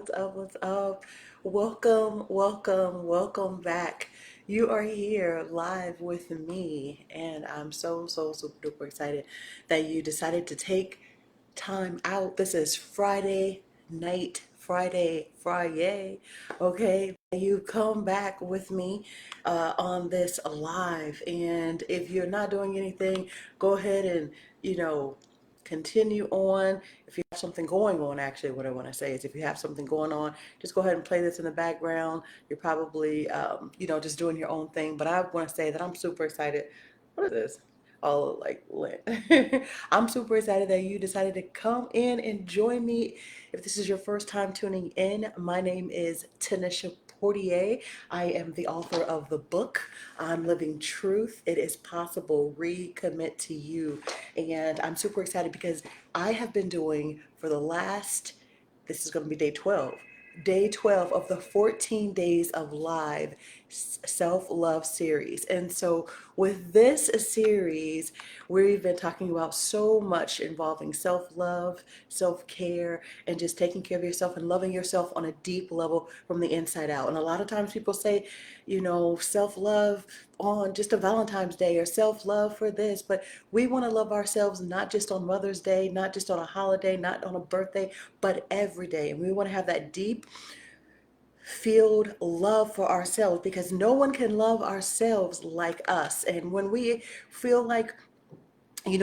What's up? Welcome back. You are here live with me, and I'm so super duper excited that you decided to take time out. This is Friday night, Friday, okay? You come back with me on this live, and if you're not doing anything, go ahead and, you know, continue on. If you have something going on, actually, what I want to say is if you have something going on, just go ahead and play this in the background. You're probably, just doing your own thing. But I want to say that I'm super excited. What is this? All like lit. I'm super excited that you decided to come in and join me. If this is your first time tuning in, my name is Tanisha Portier. I am the author of the book, I'm Living Truth. It is possible. Recommit to you. And I'm super excited because I have been doing for the last, this is going to be day 12 of the 14 days of live self-love series. And so with this series, we've been talking about so much involving self-love, self-care, and just taking care of yourself and loving yourself on a deep level from the inside out. And a lot of times people say, self-love on just a Valentine's Day or self-love for this, but we want to love ourselves not just on Mother's Day, not just on a holiday, not on a birthday, but every day. And we want to have that deep filled love for ourselves because no one can love ourselves like us. And when we feel like we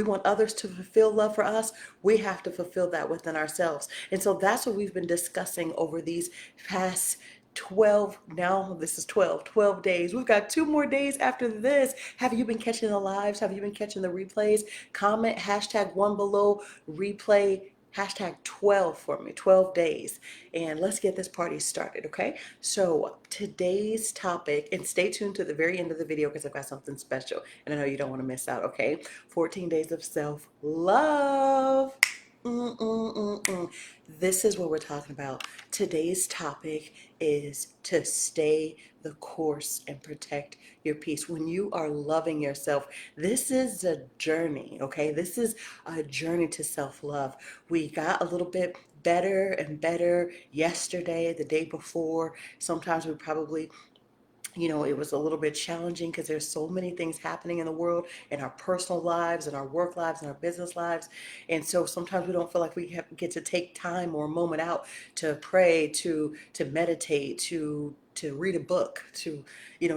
want others to fulfill love for us, we have to fulfill that within ourselves. And so that's what we've been discussing over these past 12, now this is 12 days. We've got 2 more days after this. Have you been catching the lives? Have you been catching the replays? Comment hashtag one below replay hashtag 12 for me, 12 days. And let's get this party started, okay? So today's topic, and stay tuned to the very end of the video because I've got something special and I know you don't want to miss out, okay? 14 days of self-love. This is what we're talking about. Today's topic is to stay the course and protect your peace. When you are loving yourself, this is a journey, okay? This is a journey to self-love. We got a little bit better and better yesterday, the day before. Sometimes we probably it was a little bit challenging because there's so many things happening in the world, in our personal lives, in our work lives, in our business lives. And so sometimes we don't feel like get to take time or a moment out to pray, to meditate, to read a book, to,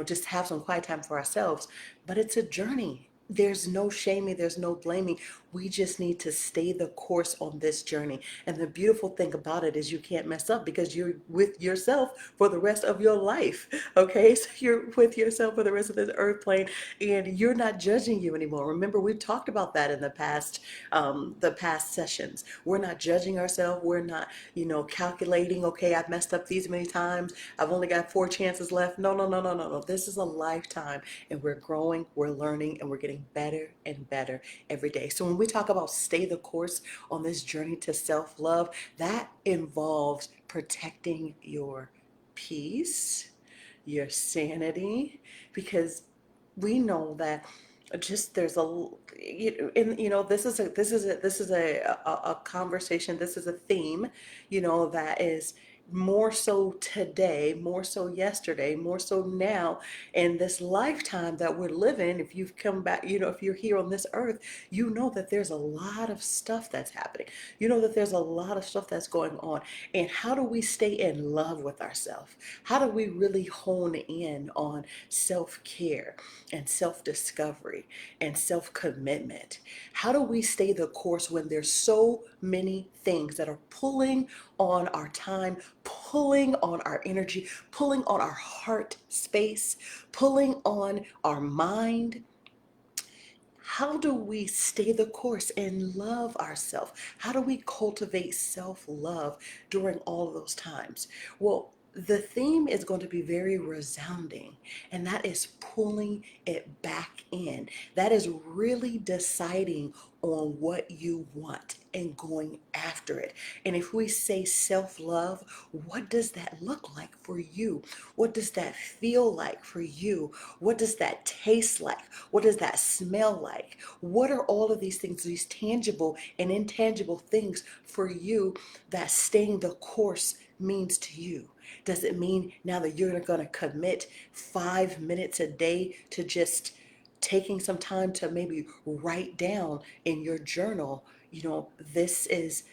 just have some quiet time for ourselves. But it's a journey. There's no shaming, there's no blaming. We just need to stay the course on this journey. And the beautiful thing about it is you can't mess up because you're with yourself for the rest of your life. Okay, so you're with yourself for the rest of this earth plane, and you're not judging you anymore. Remember, we've talked about that in the past sessions. We're not judging ourselves. We're not, calculating. Okay, I've messed up these many times. I've only got 4 chances left. No, no, no, no, no, no. This is a lifetime, and we're growing, we're learning, and we're getting better and better every day. So when we talk about stay the course on this journey to self-love, that involves protecting your peace, your sanity, because we know that just there's a this is a conversation, this is a theme, that is more so today, more so yesterday, more so now, in this lifetime that we're living. If you've come back, if you're here on this earth, you know that there's a lot of stuff that's happening. You know that there's a lot of stuff that's going on. And how do we stay in love with ourselves? How do we really hone in on self-care and self-discovery and self-commitment? How do we stay the course when there's so many things that are pulling on our time, pulling on our energy, pulling on our heart space, pulling on our mind? How do we stay the course and love ourselves? How do we cultivate self-love during all of those times? Well, the theme is going to be very resounding, and that is pulling it back in. That is really deciding on what you want and going after it. And if we say self love, what does that look like for you? What does that feel like for you? What does that taste like? What does that smell like? What are all of these things, these tangible and intangible things for you that staying the course means to you? Does it mean now that you're going to commit 5 minutes a day to just taking some time to maybe write down in your journal, this is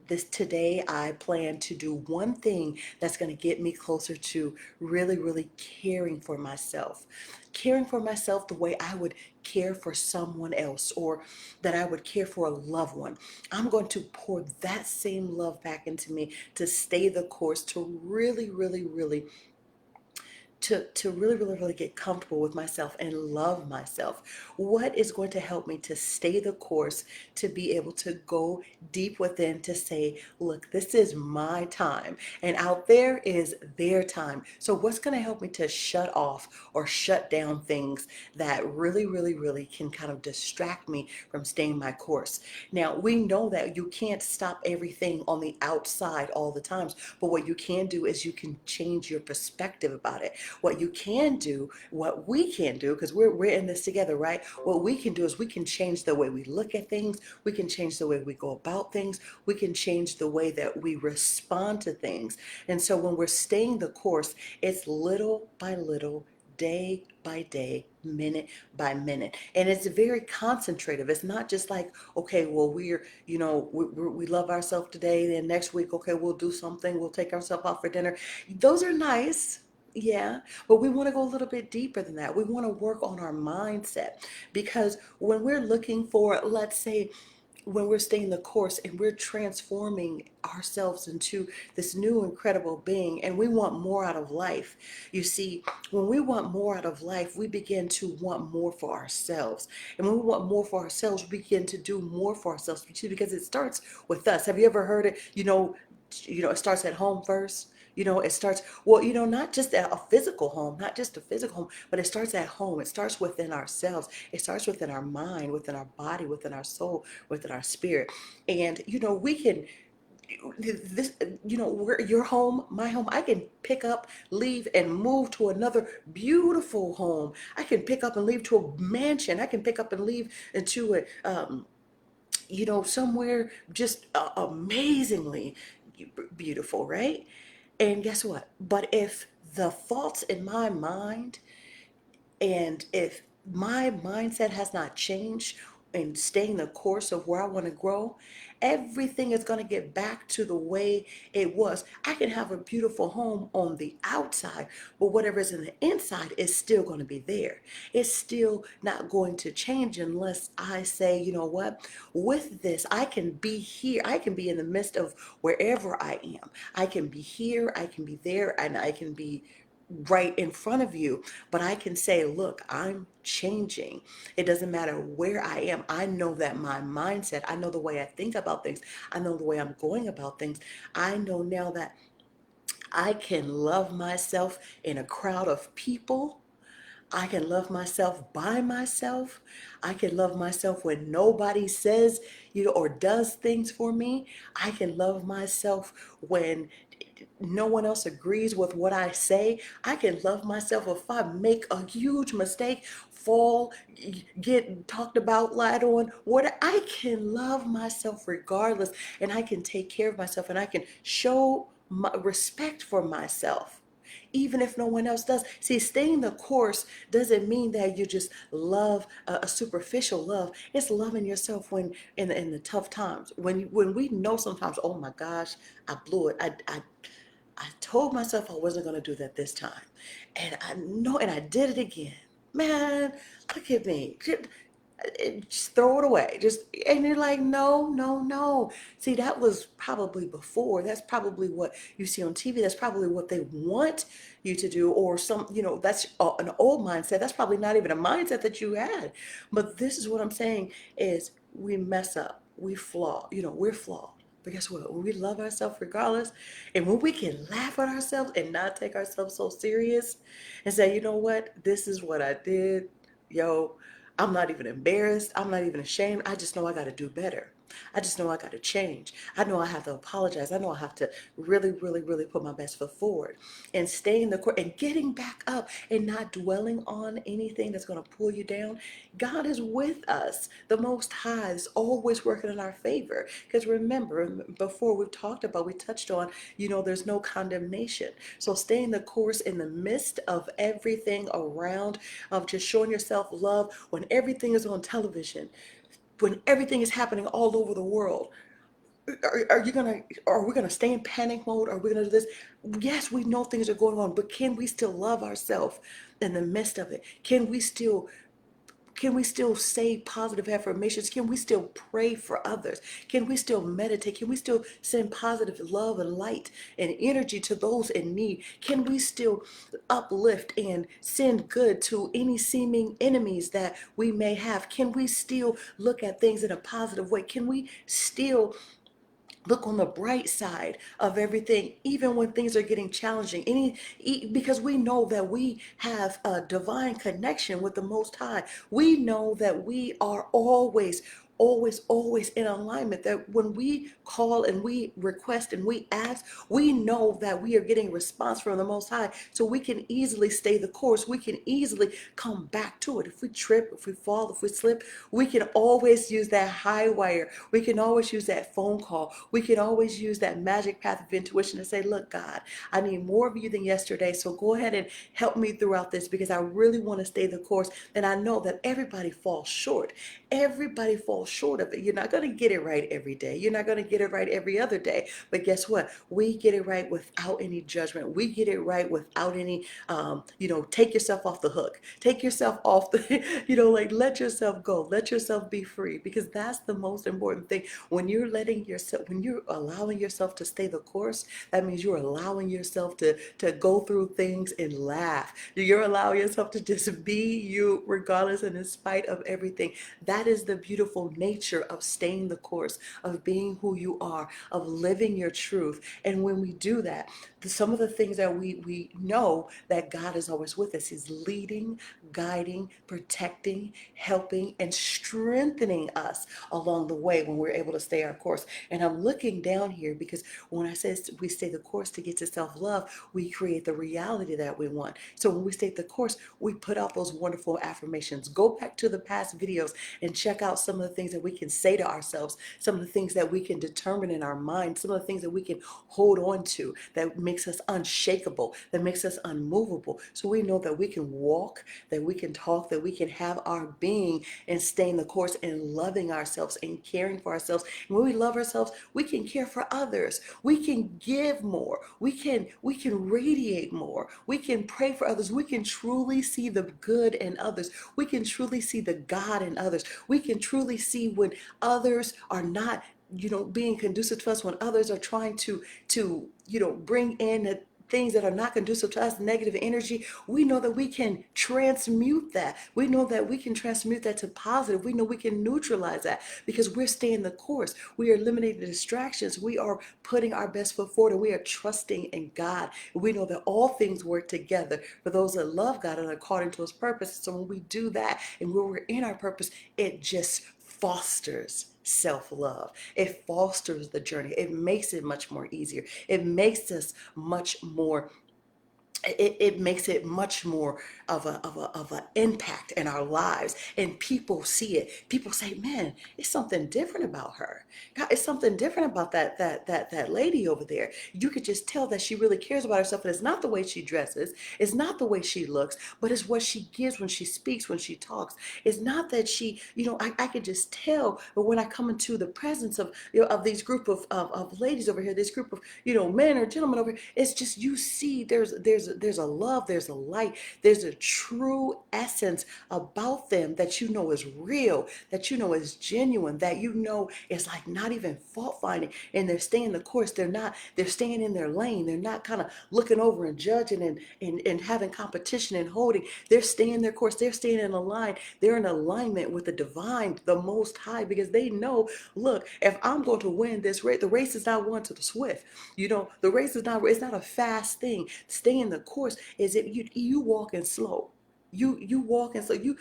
this today I plan to do one thing that's going to get me closer to really, really caring for myself the way I would care for someone else, or that I would care for a loved one. I'm going to pour that same love back into me to stay the course, to really, really, really to really, really, really get comfortable with myself and love myself. What is going to help me to stay the course, to be able to go deep within, to say, look, this is my time, and out there is their time. So what's going to help me to shut off or shut down things that really, really, really can kind of distract me from staying my course? Now, we know that you can't stop everything on the outside all the times, but what you can do is you can change your perspective about it. What you can do, what we can do, because we're in this together, right? What we can do is we can change the way we look at things. We can change the way we go about things. We can change the way that we respond to things. And so when we're staying the course, it's little by little, day by day, minute by minute, and it's very concentrative. It's not just like, okay, well, we love ourselves today, then next week, okay, we'll do something, we'll take ourselves out for dinner. Those are nice, yeah, but we want to go a little bit deeper than that. We want to work on our mindset, because when we're looking for, let's say, when we're staying the course and we're transforming ourselves into this new incredible being, and we want more out of life. You see, when we want more out of life, we begin to want more for ourselves. And when we want more for ourselves, we begin to do more for ourselves, because it starts with us. Have you ever heard it? It starts at home first. It starts, well, not just at a physical home, not just a physical home, but it starts at home. It starts within ourselves. It starts within our mind, within our body, within our soul, within our spirit. And, we can, this, where your home, my home, I can pick up, leave, and move to another beautiful home. I can pick up and leave to a mansion. I can pick up and leave into somewhere just amazingly beautiful, right? And guess what? But if the thoughts in my mind, and if my mindset has not changed in staying the course of where I want to grow, everything is going to get back to the way it was. I can have a beautiful home on the outside, but whatever is in the inside is still going to be there. It's still not going to change unless I say, you know what, with this, I can be here. I can be in the midst of wherever I am. I can be here, I can be there, and I can be right in front of you, but I can say, look, I'm changing. It doesn't matter where I am. I know that my mindset, I know the way I think about things, I know the way I'm going about things. I know now that I can love myself in a crowd of people. I can love myself by myself. I can love myself when nobody says, or does things for me. I can love myself when no one else agrees with what I say. I can love myself if I make a huge mistake, fall, get talked about, lied on. What I can love myself regardless, and I can take care of myself, and I can show my respect for myself even if no one else does. See, staying the course doesn't mean that you just love a superficial love. It's loving yourself when in the tough times. When we know sometimes, oh my gosh, I blew it. I told myself I wasn't going to do that this time. And I know, and I did it again. Man, look at me. Just throw it away. And you're like, no, no, no. See, that was probably before. That's probably what you see on TV. That's probably what they want you to do, or that's an old mindset. That's probably not even a mindset that you had. But this is what I'm saying is we mess up. We flaw. We're flawed. But guess what? When we love ourselves regardless, and when we can laugh at ourselves and not take ourselves so serious and say, you know what, this is what I did, yo, I'm not even embarrassed. I'm not even ashamed. I just know I got to do better. I just know I got to change. I know I have to apologize. I know I have to really, really, really put my best foot forward and staying the course and getting back up and not dwelling on anything that's going to pull you down. God is with us. The Most High is always working in our favor. Because remember, before we touched on, there's no condemnation. So staying the course in the midst of everything around, of just showing yourself love when everything is on television, when everything is happening all over the world. Are we gonna stay in panic mode? Are we gonna do this? Yes, we know things are going on, but can we still love ourselves in the midst of it? Can we still say positive affirmations? Can we still pray for others? Can we still meditate? Can we still send positive love and light and energy to those in need? Can we still uplift and send good to any seeming enemies that we may have? Can we still look at things in a positive way? Can we still look on the bright side of everything, even when things are getting challenging? Because we know that we have a divine connection with the Most High. We know that we are always, always, always in alignment. That when we call and we request and we ask, we know that we are getting response from the Most High. So we can easily stay the course. We can easily come back to it. If we trip, if we fall, if we slip, we can always use that high wire. We can always use that phone call. We can always use that magic path of intuition to say, look, God, I need more of you than yesterday. So go ahead and help me throughout this, because I really want to stay the course. And I know that everybody falls short. Everybody falls short of it. You're not going to get it right every day. You're not going to get it right every other day. But guess what? We get it right without any judgment. We get it right without any, take yourself off the hook. Take yourself off the, like let yourself go. Let yourself be free, because that's the most important thing. When you're allowing yourself to stay the course, that means you're allowing yourself to go through things and laugh. You're allowing yourself to just be you regardless and in spite of everything. That is the beautiful nature of staying the course, of being who you are, of living your truth. And when we do that, some of the things that we know that God is always with us. He's leading, guiding, protecting, helping, and strengthening us along the way when we're able to stay our course. And I'm looking down here because when I say we stay the course to get to self-love, we create the reality that we want. So when we stay the course, we put out those wonderful affirmations. Go back to the past videos and check out some of the things that we can say to ourselves, some of the things that we can determine in our mind, some of the things that we can hold on to that makes us unshakable, that makes us unmovable. So we know that we can walk, that we can talk, that we can have our being and staying the course and loving ourselves and caring for ourselves. And when we love ourselves, we can care for others. We can give more. We can radiate more. We can pray for others. We can truly see the good in others. We can truly see the God in others. We can truly see when others are not being conducive to us, when others are trying to bring in things that are not conducive to us, negative energy. We know that we can transmute that. We know that we can transmute that to positive. We know we can neutralize that because we're staying the course. We are eliminating the distractions. We are putting our best foot forward, and we are trusting in God. We know that all things work together for those that love God and are according to his purpose. So when we do that and when we're in our purpose, it just fosters self-love. It fosters the journey. It makes it much more easier. It makes us much more it makes it much more of a impact in our lives, and people see it. People say, man, it's something different about her. God, it's something different about that lady over there. You could just tell that she really cares about herself, and it's not the way she dresses, it's not the way she looks, but it's what she gives when she speaks, when she talks. It's not that I could just tell. But when I come into the presence of these group of ladies over here, this group of men or gentlemen over here, it's just, you see there's there's a love, there's a light, there's a true essence about them that you know is real, that you know is genuine, that you know is like not even fault finding, and they're staying the course. They're staying in their lane. They're not kind of looking over and judging and having competition and holding. They're staying their course. They're staying in a line. They're in alignment with the divine, the most high, because they know, look, if I'm going to win this race, the race is not won to the swift. You know, the race is not, it's not a fast thing. Staying the course is it you walking slow. You walking so you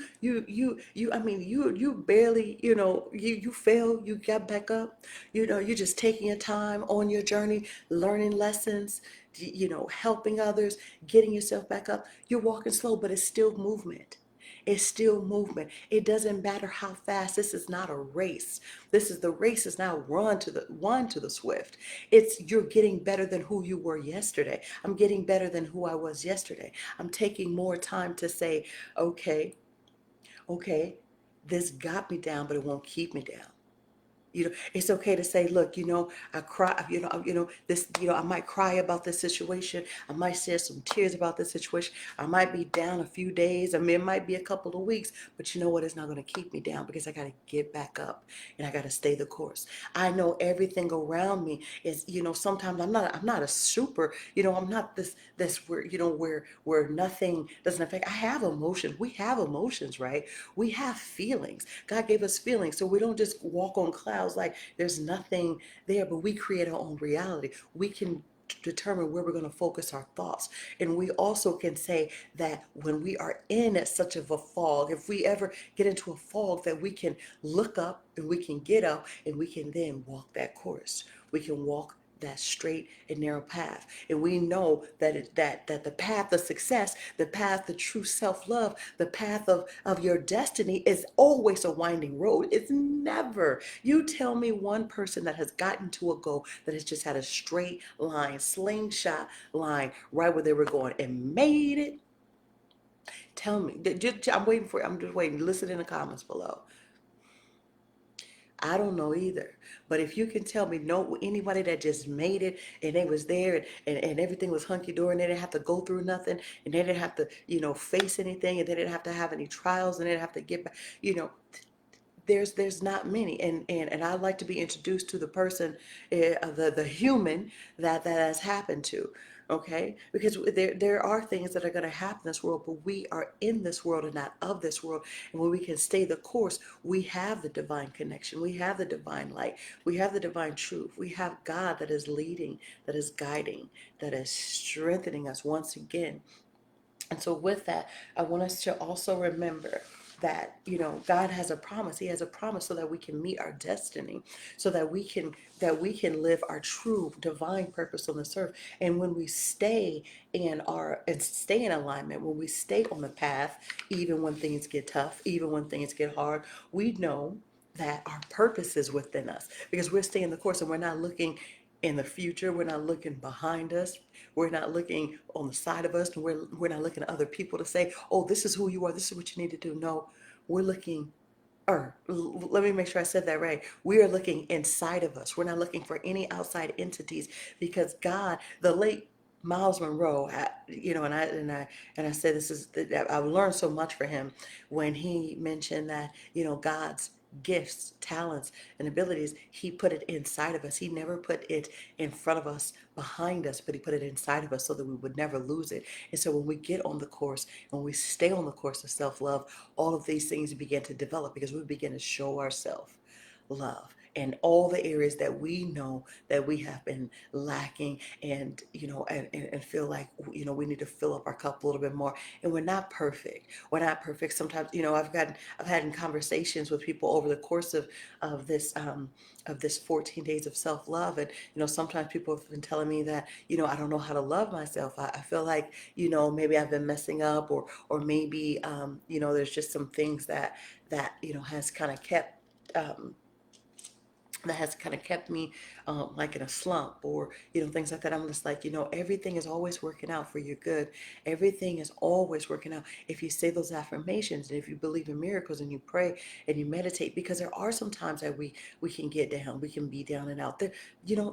I mean you barely, you know, you fail, you got back up, you know, you're just taking your time on your journey, learning lessons, you know, helping others, getting yourself back up. You're walking slow, but it's still movement. It's still movement. It doesn't matter how fast. This is not a race. This is, the race is now run to the swift. It's, you're getting better than who you were yesterday. I'm getting better than who I was yesterday. I'm taking more time to say, okay, okay, this got me down, but it won't keep me down. You know, it's okay to say, look, you know, I cry, this, you know, I might cry about this situation. I might shed some tears about this situation. I might be down a few days. I mean, it might be a couple of weeks, but you know what? It's not going to keep me down because I got to get back up and I got to stay the course. I know everything around me is, you know, sometimes I'm not a super, you know, I'm not this where, you know, where nothing doesn't affect. I have emotions. We have emotions, right? We have feelings. God gave us feelings. So we don't just walk on clouds like there's nothing there, but we create our own reality. We can determine where we're going to focus our thoughts. And we also can say that when we are in such of a fog, if we ever get into a fog, that we can look up and we can get up and we can then walk that course. We can walk that straight and narrow path, and we know that that the path of success, the path of true self-love, the path of your destiny is always a winding road. It's never, you tell me one person that has gotten to a goal that has just had a straight line, slingshot line right where they were going and made it. Tell me. I'm waiting for, I'm just waiting. Listen in the comments below. I don't know either. But if you can tell me no anybody that just made it and they was there and everything was hunky dory and they didn't have to go through nothing and they didn't have to, you know, face anything and they didn't have to have any trials and they didn't have to get back, you know, there's not many, and I like to be introduced to the person, the human that has happened to, okay, because there are things that are going to happen in this world, but we are in this world and not of this world, and when we can stay the course, we have the divine connection, we have the divine light, we have the divine truth, we have God that is leading, that is guiding, that is strengthening us once again. And so with that, I want us to also remember that, you know, God has a promise. He has a promise so that we can meet our destiny, so that we can live our true divine purpose on this earth. And when we stay and stay in alignment, when we stay on the path, even when things get tough, even when things get hard, we know that our purpose is within us because we're staying the course and we're not looking in the future. We're not looking behind us. We're not looking on the side of us. And we're not looking at other people to say, oh, this is who you are. This is what you need to do. No, we're looking, or let me make sure I said that right. We are looking inside of us. We're not looking for any outside entities because God, the late Miles Monroe, you know, and I said this is, I've learned so much for him when he mentioned that, you know, God's gifts, talents, and abilities, he put it inside of us. He never put it in front of us, behind us, but he put it inside of us so that we would never lose it. And so when we get on the course, when we stay on the course of self-love, all of these things begin to develop because we begin to show ourselves love in all the areas that we know that we have been lacking, and you know, and feel like, you know, we need to fill up our cup a little bit more. And we're not perfect. We're not perfect. Sometimes, you know, I've had in conversations with people over the course of this 14 days of self-love, and you know, sometimes people have been telling me that, you know, I don't know how to love myself. I feel like, you know, maybe I've been messing up, or maybe you know, there's just some things that you know has kind of kept that has kind of kept me like in a slump, or things like that. I'm just like, everything is always working out for your good. Everything is always working out if you say those affirmations, and if you believe in miracles, and you pray and you meditate. Because there are some times that we can get down, we can be down and out there.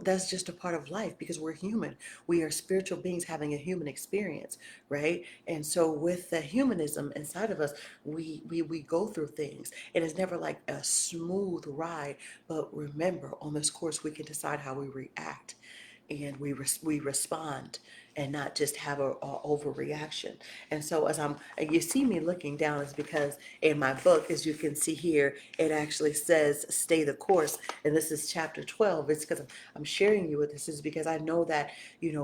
That's just a part of life, because we're human. We are spiritual beings having a human experience, right? And so with the humanism inside of us, we go through things, and it's never like a smooth ride. But remember, on this course, we can decide how we react, and we respond, and not just have a overreaction. And so you see me looking down, is because in my book, as you can see here, it actually says "Stay the course," and this is chapter 12. It's because I'm sharing you with this, is because I know that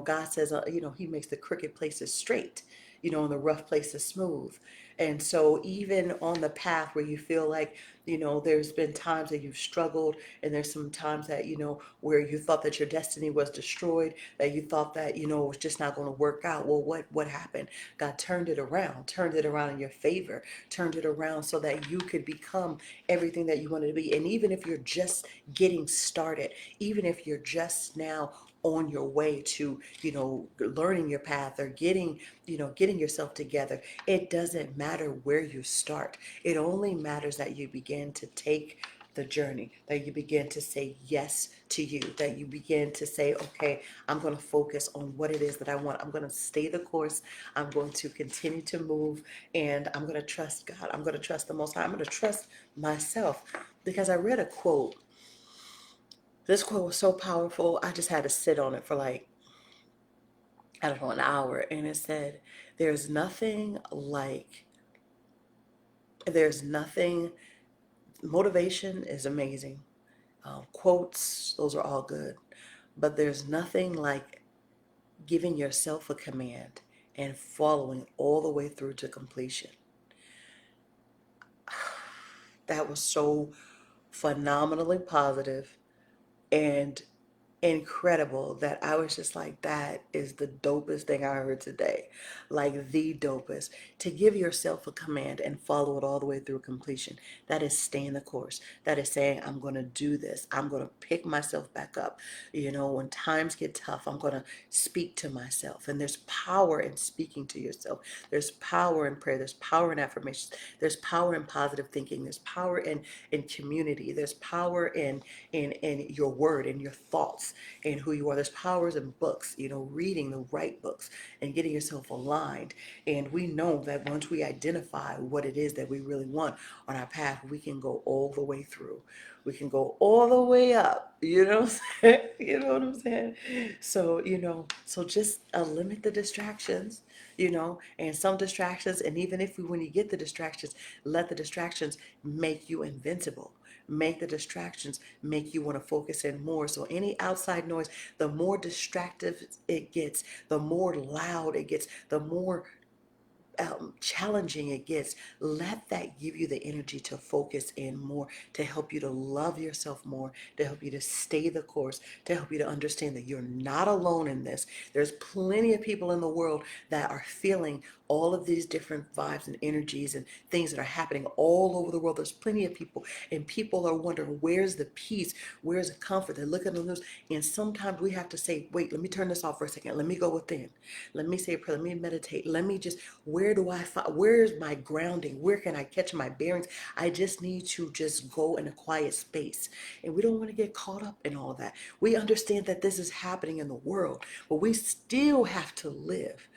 God says He makes the crooked places straight, and the rough places smooth. And so even on the path where you feel like, there's been times that you've struggled, and there's some times that, where you thought that your destiny was destroyed, that you thought that, it was just not going to work out. Well, what happened? God turned it around in your favor, turned it around so that you could become everything that you wanted to be. And even if you're just getting started, even if you're just now on your way to, learning your path, or getting yourself together, it doesn't matter where you start. It only matters that you begin to take the journey, that you begin to say yes to you, that you begin to say, okay, I'm going to focus on what it is that I want. I'm going to stay the course. I'm going to continue to move, and I'm going to trust God. I'm going to trust the Most High. I'm going to trust myself, because I read a quote. This quote was so powerful. I just had to sit on it for like, I don't know, an hour. And it said, there's nothing like, there's nothing, motivation is amazing. Quotes, those are all good. But there's nothing like giving yourself a command and following all the way through to completion. That was so phenomenally positive and incredible, that I was just like, that is the dopest thing I heard today. Like the dopest. To give yourself a command and follow it all the way through completion. That is staying the course. That is saying, I'm going to do this. I'm going to pick myself back up. When times get tough, I'm going to speak to myself. And there's power in speaking to yourself. There's power in prayer. There's power in affirmations. There's power in positive thinking. There's power in community. There's power in your word, in your thoughts, and who you are. There's powers in books, reading the right books and getting yourself aligned. And we know that once we identify what it is that we really want on our path, we can go all the way through. We can go all the way up. You know what I'm saying? You know what I'm saying? So, so just limit the distractions, and some distractions. And even if when you get the distractions, let the distractions make you invincible. Make the distractions make you want to focus in more. So any outside noise, the more distractive it gets, the more loud it gets, the more challenging it gets. Let that give you the energy to focus in more, to help you to love yourself more, to help you to stay the course, to help you to understand that you're not alone in this. There's plenty of people in the world that are feeling all of these different vibes and energies and things that are happening all over the world. There's plenty of people, and people are wondering, where's the peace? Where's the comfort? They look at the news, and sometimes we have to say, wait, let me turn this off for a second. Let me go within. Let me say a prayer. Let me meditate. Let me just, where do I find, where's my grounding? Where can I catch my bearings? I just need to just go in a quiet space. And we don't want to get caught up in all that. We understand that this is happening in the world, but we still have to live.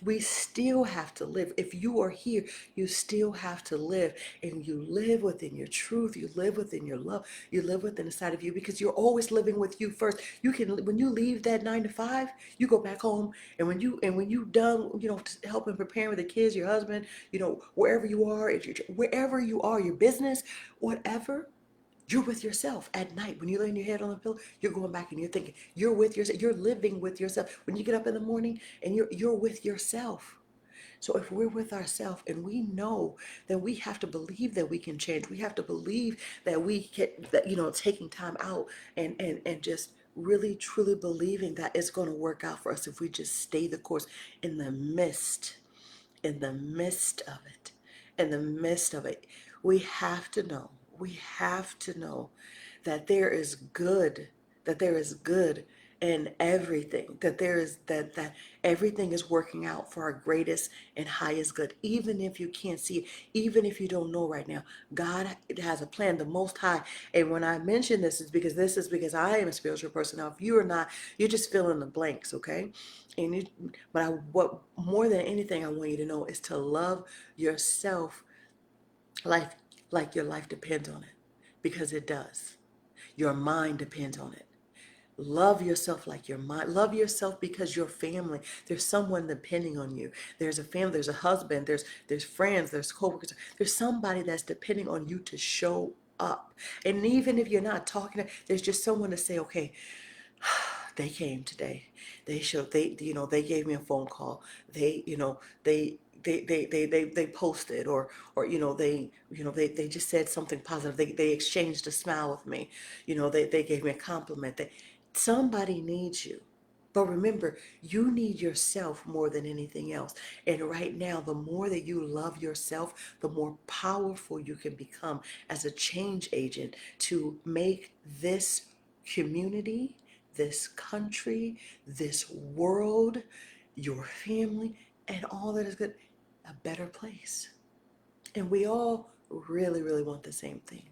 We still have to live. If you are here, you still have to live. And you live within your truth. You live within your love. You live within the side of you, because you're always living with you first. You can, when you leave that 9 to 5, you go back home. And when you done, helping preparing with the kids, your husband, wherever you are, if you're wherever you are, your business, whatever, you're with yourself at night. When you're laying your head on the pillow, you're going back and you're thinking. You're with yourself. You're living with yourself. When you get up in the morning and you're with yourself. So if we're with ourselves, and we know that we have to believe that we can change, we have to believe that we can, that, taking time out and just really truly believing that it's going to work out for us if we just stay the course in the midst, in the midst of it, in the midst of it. We have to know, we have to know that there is good, that there is good in everything, that there is that everything is working out for our greatest and highest good, even if you can't see it, even if you don't know right now. God has a plan, the Most High. And when I mention this is because I am a spiritual person. Now, if you are not, you're just filling in the blanks, okay? And what more than anything I want you to know is to love yourself like your life depends on it, because it does. Your mind depends on it. Love yourself like your mind. Love yourself because your family. There's someone depending on you. There's a family. There's a husband. There's friends. There's coworkers. There's somebody that's depending on you to show up. And even if you're not talking, there's just someone to say, okay, they came today. They showed. They gave me a phone call. They posted, or they just said something positive. They exchanged a smile with me. They gave me a compliment. Somebody needs you. But remember, you need yourself more than anything else. And right now, the more that you love yourself, the more powerful you can become as a change agent to make this community, this country, this world, your family, and all that is good, a better place. And we all really, really want the same thing.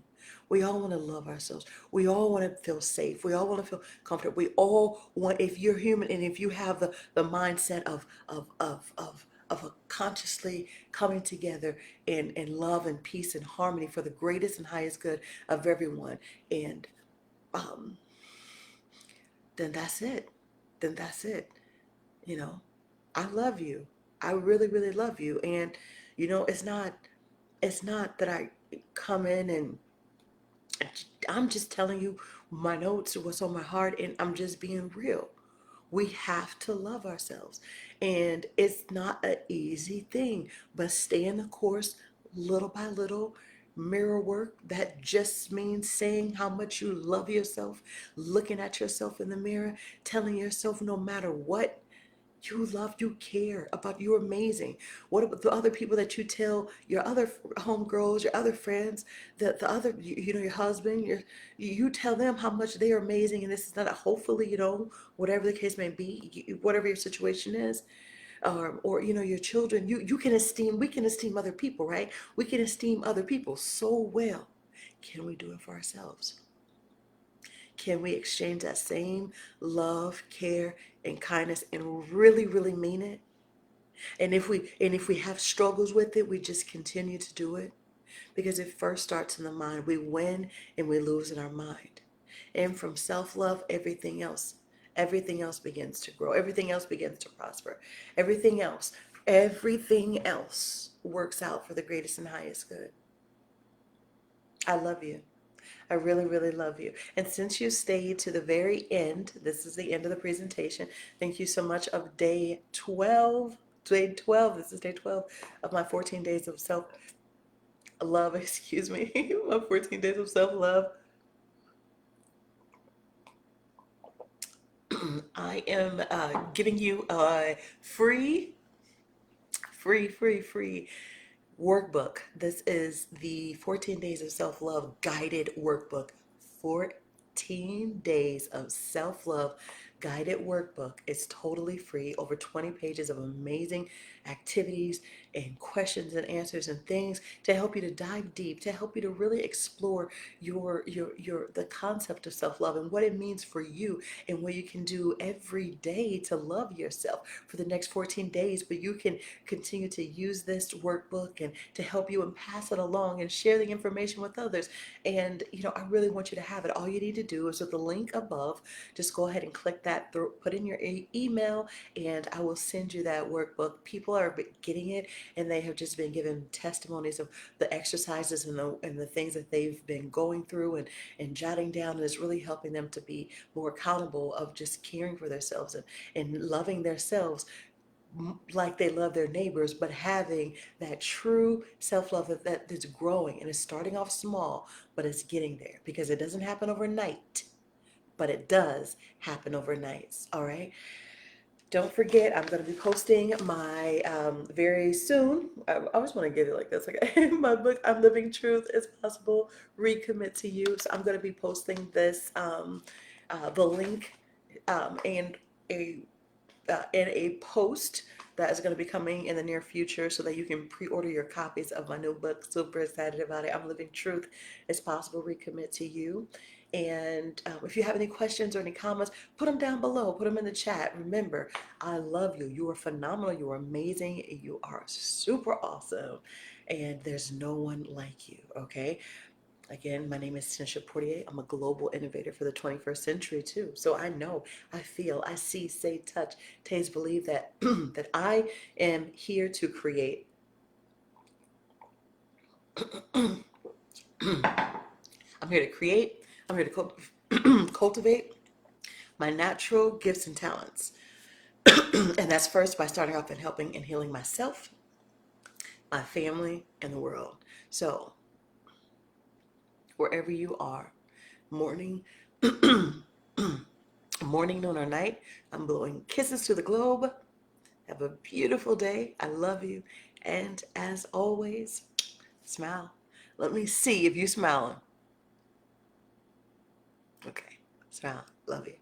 We all want to love ourselves. We all want to feel safe. We all want to feel comfortable. We all want, if you're human and if you have the mindset of a consciously coming together in love and peace and harmony for the greatest and highest good of everyone, and um, then that's it. Then that's it. You know, I love you. I really, really love you. And it's not that I come in and I'm just telling you my notes, what's on my heart, and I'm just being real. We have to love ourselves. And it's not an easy thing, but stay in the course little by little. Mirror work, that just means saying how much you love yourself, looking at yourself in the mirror, telling yourself no matter what, you love, you care about, you're amazing. What about the other people that you tell, your other homegirls, your other friends, the other, your husband, you tell them how much they are amazing, and this is not a, hopefully, whatever the case may be, whatever your situation is, or your children, we can esteem other people, right? We can esteem other people so well. Can we do it for ourselves? Can we exchange that same love, care, and kindness and really, really mean it? And if we have struggles with it, we just continue to do it, because it first starts in the mind. We win and we lose in our mind. And from self-love, everything else begins to grow. Everything else begins to prosper. Everything else works out for the greatest and highest good. I love you. I really, really love you. And since you stayed to the very end, this is the end of the presentation. Thank you so much of day 12. Day 12. This is day 12 of my 14 days of self love. Excuse me. My 14 days of self love. I am giving you a free workbook. This is the 14 Days of Self Love guided workbook. 14 Days of Self Love guided workbook. It's totally free. Over 20 pages of amazing activities and questions and answers and things to help you to dive deep, to help you to really explore the concept of self-love and what it means for you, and what you can do every day to love yourself for the next 14 days. But you can continue to use this workbook and to help you and pass it along and share the information with others. And I really want you to have it. All you need to do is with the link above, just go ahead and click that, put in your email, and I will send you that workbook. People are getting it, and they have just been given testimonies of the exercises and the things that they've been going through and jotting down, and it's really helping them to be more accountable of just caring for themselves and loving themselves like they love their neighbors, but having that true self-love that's growing, and it's starting off small, but it's getting there, because it doesn't happen overnight, but it does happen overnight. All right. Don't forget, I'm going to be posting my very soon. I always want to get it like this. Okay, my book, I'm Living Truth is Possible. Recommit to You. So I'm going to be posting this, the link, and a in a post that is going to be coming in the near future so that you can pre-order your copies of my new book. Super excited about it. I'm Living Truth is Possible. Recommit to You. And if you have any questions or any comments, put them down below. Put them in the chat. Remember, I love you. You are phenomenal. You are amazing. You are super awesome. And there's no one like you, okay? Again, my name is Tanisha Portier. I'm a global innovator for the 21st century too. So I know, I feel, I see, say, touch, taste, believe that that I am here to create. I'm here to create. I'm here to cultivate my natural gifts and talents. And that's first by starting off and helping and healing myself, my family, and the world. So wherever you are, morning, morning, noon, or night, I'm blowing kisses to the globe. Have a beautiful day. I love you. And as always, smile. Let me see if you smiling. Okay, smile. Love you.